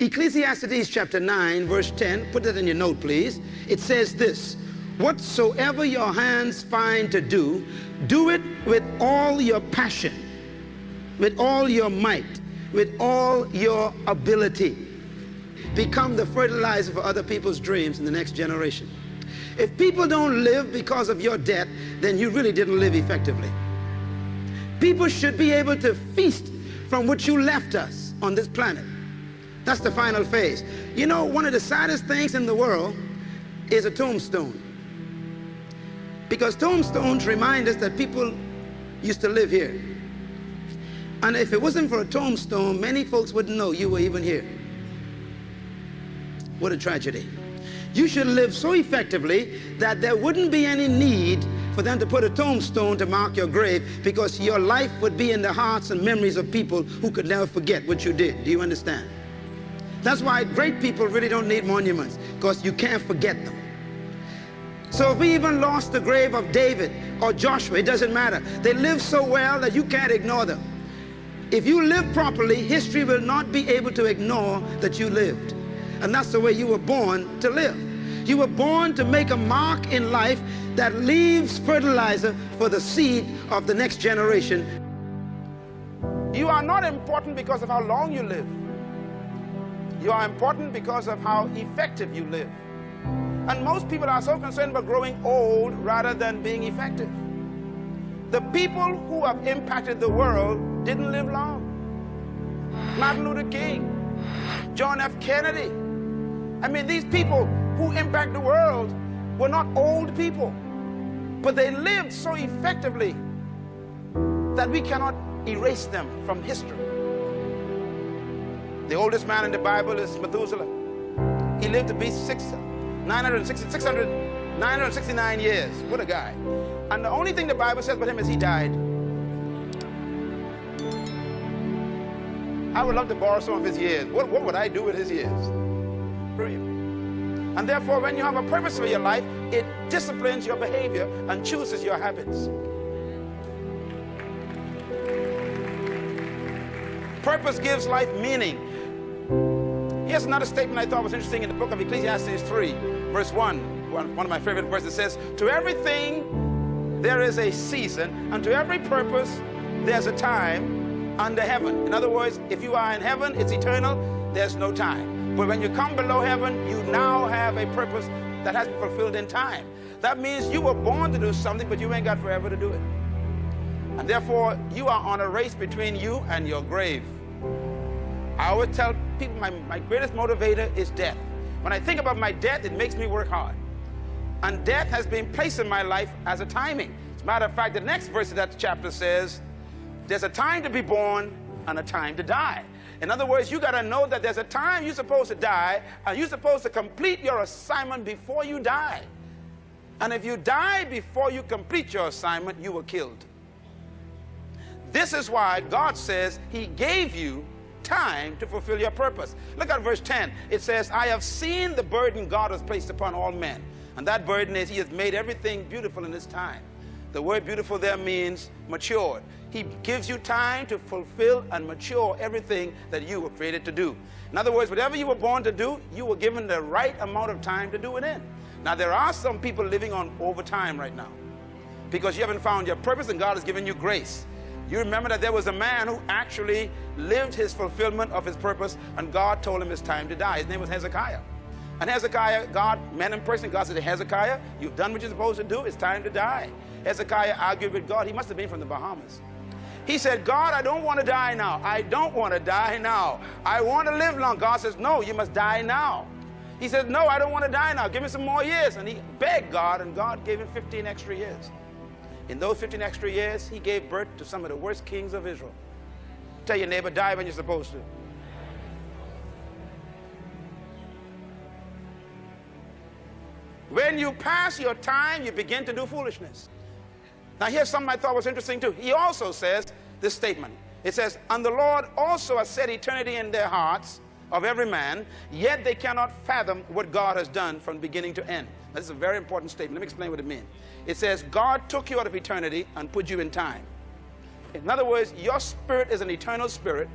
Ecclesiastes chapter 9, verse 10, put that in your note, please. It says this: whatsoever your hands find to do, do it with all your passion, with all your might, with all your ability. Become the fertilizer for other people's dreams in the next generation. If people don't live because of your death, then you really didn't live effectively. People should be able to feast from what you left us on this planet. That's the final phase. You know, one of the saddest things in the world is a tombstone. Because tombstones remind us that people used to live here. And if it wasn't for a tombstone, many folks wouldn't know you were even here. What a tragedy. You should live so effectively that there wouldn't be any need for them to put a tombstone to mark your grave, because your life would be in the hearts and memories of people who could never forget what you did. Do you understand? That's why great people really don't need monuments, because you can't forget them. So if we even lost the grave of David or Joshua, it doesn't matter. They lived so well that you can't ignore them. If you live properly, history will not be able to ignore that you lived. And that's the way you were born to live. You were born to make a mark in life that leaves fertilizer for the seed of the next generation. You are not important because of how long you live. You are important because of how effective you live. And most people are so concerned about growing old rather than being effective. The people who have impacted the world didn't live long. Martin Luther King, John F. Kennedy. I mean, these people who impact the world were not old people, but they lived so effectively that we cannot erase them from history. The oldest man in the Bible is Methuselah. He lived to be 969 years. What a guy. And the only thing the Bible says about him is he died. I would love to borrow some of his years. What would I do with his years? And therefore, when you have a purpose for your life, it disciplines your behavior and chooses your habits. Purpose gives life meaning. Here's another statement I thought was interesting in the book of Ecclesiastes 3, verse 1. One of my favorite verses says, to everything there is a season, and to every purpose there's a time under heaven. In other words, if you are in heaven, it's eternal, there's no time. But when you come below heaven, you now have a purpose that has been fulfilled in time. That means you were born to do something, but you ain't got forever to do it. And therefore, you are on a race between you and your grave. I always tell people my greatest motivator is death. When I think about my death, it makes me work hard. And death has been placed in my life as a timing. As a matter of fact, the next verse of that chapter says, there's a time to be born and a time to die. In other words, you got to know that there's a time you're supposed to die, and you're supposed to complete your assignment before you die. And if you die before you complete your assignment, you were killed. This is why God says he gave you time to fulfill your purpose. Look at verse 10. It says, I have seen the burden God has placed upon all men. And that burden is he has made everything beautiful in his time. The word beautiful there means matured. He gives you time to fulfill and mature everything that you were created to do. In other words, whatever you were born to do, you were given the right amount of time to do it in. Now, there are some people living on overtime right now because you haven't found your purpose and God has given you grace. You remember that there was a man who actually lived his fulfillment of his purpose, and God told him it's time to die. His name was Hezekiah. And Hezekiah, God met in person. God said, Hezekiah, you've done what you're supposed to do. It's time to die. Hezekiah argued with God. He must have been from the Bahamas. He said, God, I don't want to die now. I don't want to die now. I want to live long. God says, no, you must die now. He said, no, I don't want to die now. Give me some more years. And he begged God, and God gave him 15 extra years. In those 15 extra years, he gave birth to some of the worst kings of Israel. Tell your neighbor, die when you're supposed to. When you pass your time, you begin to do foolishness. Now, here's something I thought was interesting, too. He also says this statement. It says, and the Lord also has set eternity in their hearts of every man, yet they cannot fathom what God has done from beginning to end. This is a very important statement. Let me explain what it means. It says, God took you out of eternity and put you in time. In other words, your spirit is an eternal spirit,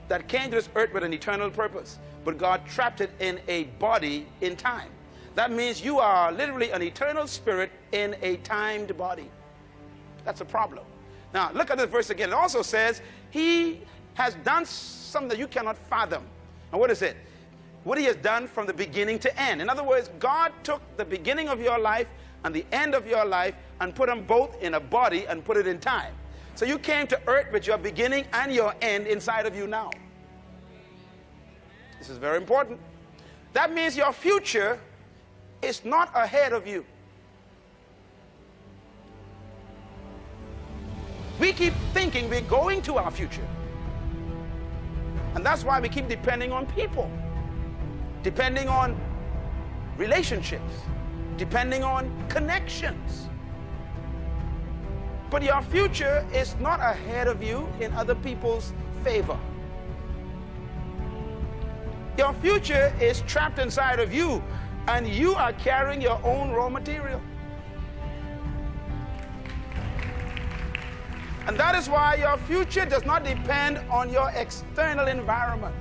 that came to this earth with an eternal purpose, but God trapped it in a body in time. That means you are literally an eternal spirit in a timed body. That's a problem. Now, look at this verse again. It also says, he has done something that you cannot fathom. And what is it? What he has done from the beginning to end. In other words, God took the beginning of your life and the end of your life and put them both in a body and put it in time. So you came to earth with your beginning and your end inside of you now. This is very important. That means your future is not ahead of you. We keep thinking we're going to our future. And that's why we keep depending on people, depending on relationships, depending on connections. But your future is not ahead of you in other people's favor. Your future is trapped inside of you, and you are carrying your own raw material. And that is why your future does not depend on your external environment.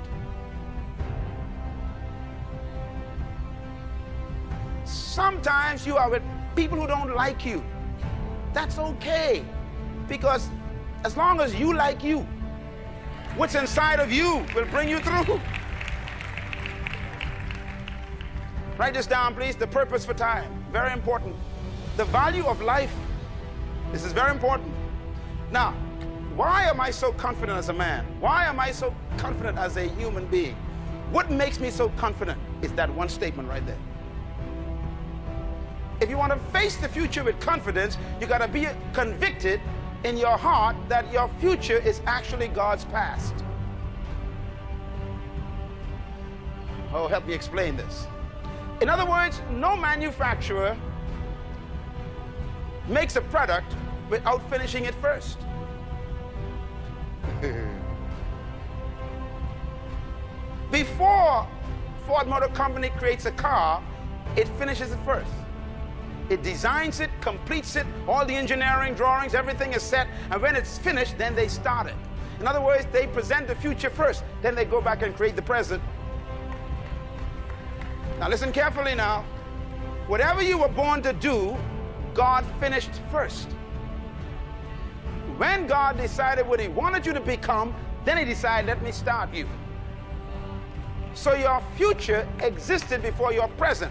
Sometimes you are with people who don't like you. That's okay, because as long as you like you, what's inside of you will bring you through. Write this down, please. The purpose for time. Very important. The value of life. This is very important. Now, why am I so confident as a man? Why am I so confident as a human being? What makes me so confident is that one statement right there. If you want to face the future with confidence, you got to be convicted in your heart that your future is actually God's past. Oh, help me explain this. In other words, no manufacturer makes a product without finishing it first. Before Ford Motor Company creates a car, it finishes it first. It designs it, completes it, all the engineering drawings, everything is set, and when it's finished, then they start it. In other words, they present the future first, then they go back and create the present. Now listen carefully now. Whatever you were born to do, God finished first. When God decided what he wanted you to become, then he decided, let me start you. So your future existed before your present.